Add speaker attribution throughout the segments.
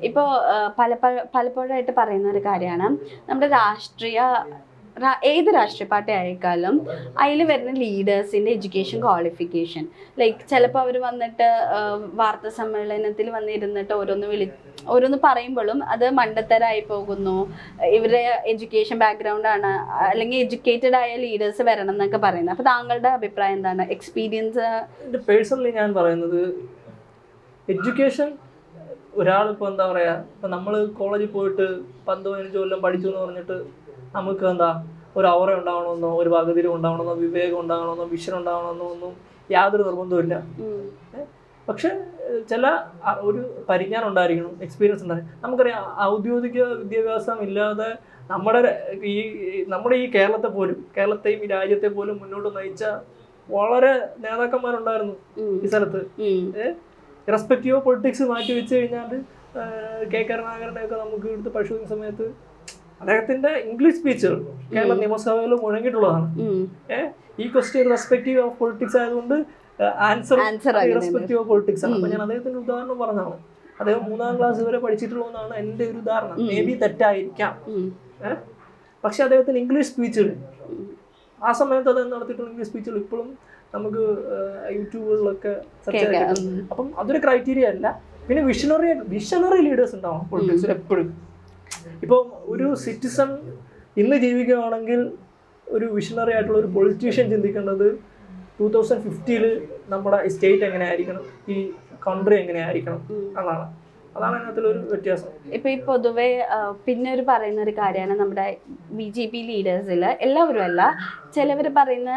Speaker 1: ഇപ്പോൾ പലപ്പോഴായിട്ട് പറയുന്ന ഒരു കാര്യമാണ് നമ്മുടെ ഏത് രാഷ്ട്രീയ പാർട്ടി ആയേക്കാളും അതിൽ വരുന്ന ലീഡേഴ്സിൻ്റെ എഡ്യൂക്കേഷൻ ക്വാളിഫിക്കേഷൻ, ലൈക്ക് ചിലപ്പോൾ അവർ വന്നിട്ട് വാർത്താ സമ്മേളനത്തിൽ വന്നിരുന്നിട്ട് ഓരോന്ന് പറയുമ്പോഴും അത് മണ്ടത്തരായി പോകുന്നു, ഇവരുടെ എഡ്യൂക്കേഷൻ ബാക്ക്ഗ്രൗണ്ടാണ്, അല്ലെങ്കിൽ എഡ്യൂക്കേറ്റഡ് ആയ ലീഡേഴ്സ് വരണം എന്നൊക്കെ പറയുന്നത്. അപ്പോൾ താങ്കളുടെ അഭിപ്രായം എന്താണ്? എക്സ്പീരിയൻസ്
Speaker 2: പേഴ്സണലി ഞാൻ പറയുന്നത്, എഡ്യൂക്കേഷൻ ഒരാളിപ്പോൾ എന്താ പറയുക, ഇപ്പം നമ്മൾ കോളേജിൽ പോയിട്ട് 10-15 കൊല്ലം പഠിച്ചു എന്ന് പറഞ്ഞിട്ട് നമുക്ക് എന്താ ഒരു ഔറ ഉണ്ടാവണമെന്നോ ഒരു വകതിരിവ് ഉണ്ടാവണമെന്നോ വിവേകം ഉണ്ടാവണമെന്നോ വിഷൻ ഉണ്ടാവണമെന്നോ ഒന്നും യാതൊരു നിർബന്ധമില്ല. പക്ഷെ ചില ഒരു പരിജ്ഞാനം ഉണ്ടായിരിക്കണം, എക്സ്പീരിയൻസ് ഉണ്ടായിരിക്കണം. നമുക്കറിയാം, ഔദ്യോഗിക വിദ്യാഭ്യാസം ഇല്ലാതെ നമ്മുടെ ഈ കേരളത്തെയും ഈ രാജ്യത്തെ പോലും മുന്നോട്ട് നയിച്ച വളരെ നേതാക്കന്മാരുണ്ടായിരുന്നു ഈ സ്ഥലത്ത്. റെസ്പെക്റ്റീവ് ഓഫ് പൊളിറ്റിക്സ് മാറ്റി വെച്ച് കഴിഞ്ഞാൽ കെ കരുണാകരനെ ഒക്കെ നമുക്ക് എടുത്ത് പരിശോധിക്കുന്ന സമയത്ത് അദ്ദേഹത്തിന്റെ ഇംഗ്ലീഷ് സ്പീച്ചുകൾ കേരള നിയമസഭയിൽ മുഴങ്ങിയിട്ടുള്ളതാണ്. ഈ ക്വസ്റ്റ്യൻ റെസ്പെക്റ്റീവ് ഓഫ് പൊളിറ്റിക്സ് ആയതുകൊണ്ട് ആൻസർ റെസ്പെക്റ്റീവ് ഓഫ് പൊളിറ്റിക്സ് ആണ്. അപ്പൊ ഞാൻ അദ്ദേഹത്തിന്റെ ഉദാഹരണം പറഞ്ഞതാണ്. അദ്ദേഹം 3ാം ക്ലാസ് വരെ പഠിച്ചിട്ടുള്ളതെന്നാണ് എൻ്റെ ഒരു ധാരണ. മേ ബി തെറ്റായിരിക്കാം. പക്ഷെ അദ്ദേഹത്തിന് ഇംഗ്ലീഷ് സ്പീച്ചുകൾ ആ സമയത്ത് അദ്ദേഹം നടത്തിയിട്ടുള്ള ഇംഗ്ലീഷ് സ്പീച്ചുകൾ ഇപ്പോഴും നമുക്ക് യൂട്യൂബുകളിലൊക്കെ സെർച്ച് ചെയ്യാം. അപ്പം അതൊരു ക്രൈറ്റീരിയ അല്ല. പിന്നെ വിഷണറി ലീഡേഴ്സ് ഉണ്ടാവും പൊളിറ്റിക്സിൽ എപ്പോഴും. ഇപ്പോൾ ഒരു സിറ്റിസൺ ഇന്ന് ജീവിക്കുകയാണെങ്കിൽ ഒരു വിഷണറി ആയിട്ടുള്ള ഒരു പൊളിറ്റീഷ്യൻ ചിന്തിക്കേണ്ടത് 2050 നമ്മുടെ സ്റ്റേറ്റ് എങ്ങനെയായിരിക്കണം, ഈ കൺട്രി എങ്ങനെയായിരിക്കണം അതാണ് അതിനകത്തുള്ളൊരു വ്യത്യാസം.
Speaker 1: ഇപ്പൊ ഈ പൊതുവെ പിന്നെ പറയുന്ന ഒരു കാര്യമാണ്, നമ്മുടെ BJP ലീഡേഴ്സിൽ എല്ലാവരും അല്ല, ചിലവർ പറയുന്ന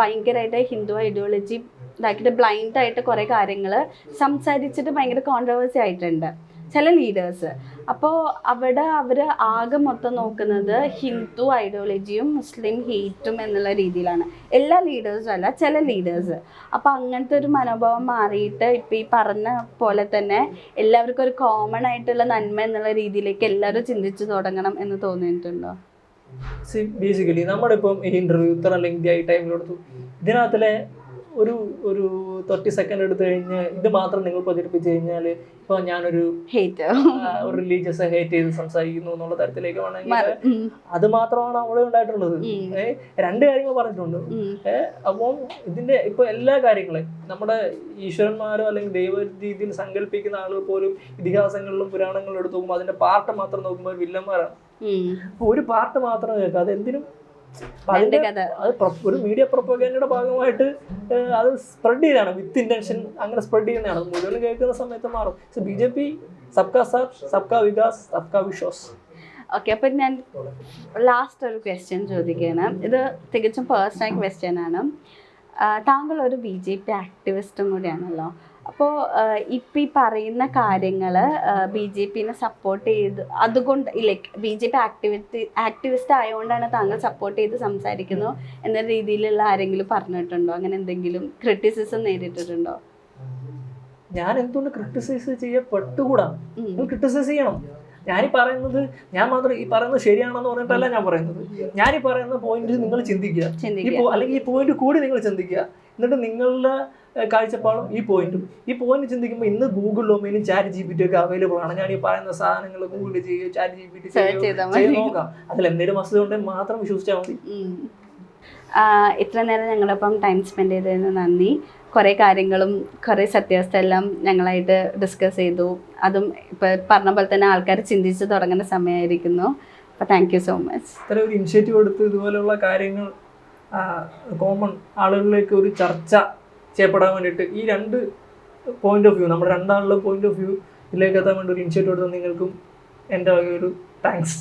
Speaker 1: ഭയങ്കരമായിട്ട് ഹിന്ദു ഐഡിയോളജി ഇതാക്കിയിട്ട് ബ്ലൈൻഡായിട്ട് കുറേ കാര്യങ്ങൾ സംസാരിച്ചിട്ട് ഭയങ്കര കോൺട്രവേഴ്സി ആയിട്ടുണ്ട് ചില ലീഡേഴ്സ്. അപ്പോൾ അവർ ആകെ മൊത്തം നോക്കുന്നത് ഹിന്ദു ഐഡിയോളജിയും മുസ്ലിം ഹെയ്റ്റും എന്നുള്ള രീതിയിലാണ്. എല്ലാ ലീഡേഴ്സും അല്ല, ചില ലീഡേഴ്സ്. അപ്പോൾ അങ്ങനത്തെ ഒരു മനോഭാവം മാറിയിട്ട് ഇപ്പം ഈ പറഞ്ഞ പോലെ തന്നെ എല്ലാവർക്കും ഒരു കോമൺ ആയിട്ടുള്ള നന്മ എന്നുള്ള രീതിയിലേക്ക് എല്ലാവരും ചിന്തിച്ചു തുടങ്ങണം എന്ന് തോന്നിയിട്ടുണ്ടോ?
Speaker 2: ബേസിക്കലി നമ്മുടെ ഇപ്പം ഈ ഇന്റർവ്യൂ ഇത്ര ലെങ്തി ആയി ടൈം കൊടുത്തു, ഇതിനകത്തിലെ ഒരു 30 സെക്കൻഡ് എടുത്തു കഴിഞ്ഞ് ഇത് മാത്രം നിങ്ങൾ പ്രചരിപ്പിച്ചു കഴിഞ്ഞാൽ ഇപ്പൊ ഞാനൊരു റിലീജിയസ് ഹേറ്റ് ചെയ്ത് സംസാരിക്കുന്നു എന്നുള്ള തരത്തിലേക്ക് വേണമെങ്കിൽ അത് മാത്രമാണ് അവിടെ ഉണ്ടായിട്ടുള്ളത്. 2 കാര്യങ്ങൾ പറഞ്ഞിട്ടുണ്ട്. അപ്പം ഇതിന്റെ ഇപ്പൊ എല്ലാ കാര്യങ്ങളും നമ്മുടെ ഈശ്വരന്മാരോ അല്ലെങ്കിൽ ദൈവ രീതിയിൽ സങ്കല്പിക്കുന്ന ആളുകൾ പോലും ഇതിഹാസങ്ങളിലും പുരാണങ്ങളിലും എടുത്ത് നോക്കുമ്പോൾ അതിന്റെ പാർട്ട് മാത്രം നോക്കുമ്പോൾ വില്ലന്മാരാണ്. അപ്പൊ ഒരു പാർട്ട് മാത്രം കേൾക്കുക, അത് എന്തിനും ഒരു മീഡിയ പ്രൊപ്പഗൻഡയുടെ ഭാഗമായിട്ട് അത് സ്പ്രെഡ് ചെയ്താണ്, വിത്ത് ഇന്റൻഷൻ അങ്ങനെ സ്പ്രെഡ് ചെയ്യുന്നതാണ്. മുഴുവൻ കേൾക്കുന്ന സമയത്ത് മാറും. BJP സബ്കാ സാത്ത് സബ്കാ വികാസ് സബ്കാ വിശ്വാസ്.
Speaker 1: ഓക്കെ, അപ്പം ഞാൻ ലാസ്റ്റ് ഒരു ക്വസ്റ്റ്യൻ ചോദിക്കുകയാണ്. ഇത് തികച്ചും പേഴ്സണൽ ക്വസ്റ്റ്യൻ ആണ്. താങ്കൾ ഒരു BJP ആക്ടിവിസ്റ്റും കൂടിയാണല്ലോ. അപ്പോൾ ഇപ്പം ഈ പറയുന്ന കാര്യങ്ങൾ BJPനെ സപ്പോർട്ട് ചെയ്ത് അതുകൊണ്ട് ലൈക്ക് BJP ആക്ടിവിസ്റ്റ് ആയതുകൊണ്ടാണ് താങ്കൾ സപ്പോർട്ട് ചെയ്ത് സംസാരിക്കുന്നു എന്ന രീതിയിലുള്ള ആരെങ്കിലും പറഞ്ഞിട്ടുണ്ടോ? അങ്ങനെ എന്തെങ്കിലും ക്രിറ്റിസിസം നേരിട്ടിട്ടുണ്ടോ?
Speaker 2: ഞാൻ എന്തുകൊണ്ട് ക്രിറ്റിസൈസ് ചെയ്യപ്പെട്ടുകൂടാ? ക്രിറ്റിസൈസ് ചെയ്യണം. ഞാൻ മാത്രം ഈ പറയുന്നത് ശരിയാണെന്ന് പറഞ്ഞിട്ടല്ല ഞാൻ പറയുന്നത്. ഞാൻ ഈ പറയുന്ന പോയിന്റ് നിങ്ങൾ ചിന്തിക്കുക, അല്ലെങ്കിൽ ഈ പോയിന്റ് കൂടി നിങ്ങൾ ചിന്തിക്കുക. എന്നിട്ട് നിങ്ങളുടെ കാഴ്ചപ്പാടും ഈ പോയിന്റ് ചിന്തിക്കുമ്പോൾ ഇന്ന് ഗൂഗിൾ ഡൊമൈനും ChatGPT ഒക്കെ അവൈലബിൾ ആണ്. ഞാൻ ഈ പറയുന്ന സാധനങ്ങൾ ഗൂഗിൾ ചെയ്യുക, ChatGPT നോക്കാം. അതിൽ എന്തെങ്കിലും വസ്തുത ഉണ്ടെങ്കിൽ മാത്രം വിശ്വസിച്ചാൽ മതി.
Speaker 1: ഇത്ര നേരം ഞങ്ങളൊപ്പം ടൈം സ്പെൻഡ് ചെയ്തതിന് നന്ദി. കുറേ കാര്യങ്ങളും കുറേ സത്യാവസ്ഥ എല്ലാം ഞങ്ങളായിട്ട് ഡിസ്കസ് ചെയ്തു. അതും ഇപ്പം പറഞ്ഞ പോലെ തന്നെ ആൾക്കാർ ചിന്തിച്ച് തുടങ്ങുന്ന സമയമായിരിക്കുന്നു. അപ്പോൾ താങ്ക് യു സോ മച്ച്.
Speaker 2: ഇത്ര ഒരു ഇനിഷ്യേറ്റീവ് എടുത്ത് ഇതുപോലെയുള്ള കാര്യങ്ങൾ കോമൺ ആളുകളിലേക്ക് ഒരു ചർച്ച ചെയ്യപ്പെടാൻ വേണ്ടിയിട്ട് ഈ 2 പോയിന്റ് ഓഫ് വ്യൂ, നമ്മുടെ 2 ആളുടെ പോയിന്റ് ഓഫ് വ്യൂ ഇതിലേക്ക് എത്താൻ വേണ്ടി ഒരു ഇനിഷ്യേറ്റീവ് എടുത്ത നിങ്ങൾക്കും എൻ്റെ ഒരു താങ്ക്സ്.